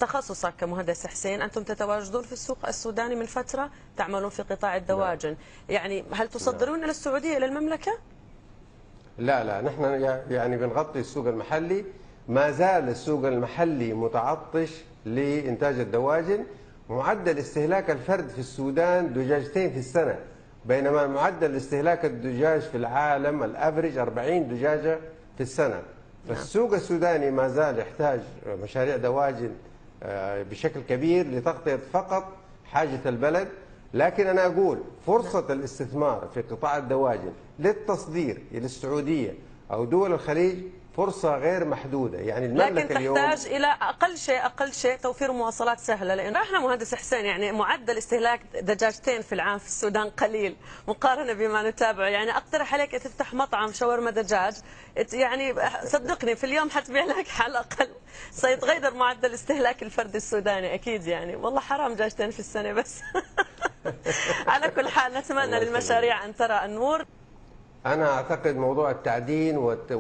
تخصصك كمهندس حسين، أنتم تتواجدون في السوق السوداني من فترة، تعملون في قطاع الدواجن، يعني هل تصدرون إلى السعودية إلى المملكة؟ لا نحن يعني بنغطي السوق المحلي. ما زال السوق المحلي متعطش لإنتاج الدواجن. معدل استهلاك الفرد في السودان دجاجتين في السنة، بينما معدل استهلاك الدجاج في العالم الافريج 40 دجاجة في السنة. فالسوق السوداني ما زال يحتاج مشاريع دواجن بشكل كبير لتغطية فقط حاجة البلد. لكن أنا أقول فرصة الاستثمار في قطاع الدواجن للتصدير إلى السعودية أو دول الخليج فرصة غير محدودة. يعني المملكة لكن تحتاج إلى أقل شيء توفير مواصلات سهلة، لأن احنا مهندس حسين يعني معدل استهلاك دجاجتين في العام في السودان قليل مقارنة بما نتابعه. يعني أقترح عليك تفتح مطعم شاورما دجاج، يعني صدقني في اليوم حتبيع لك على الأقل، سيتغير معدل استهلاك الفرد السوداني أكيد. يعني والله حرام دجاجتين في السنة بس. على كل حال نتمنى للمشاريع أن ترى النور. أنا أعتقد موضوع التعدين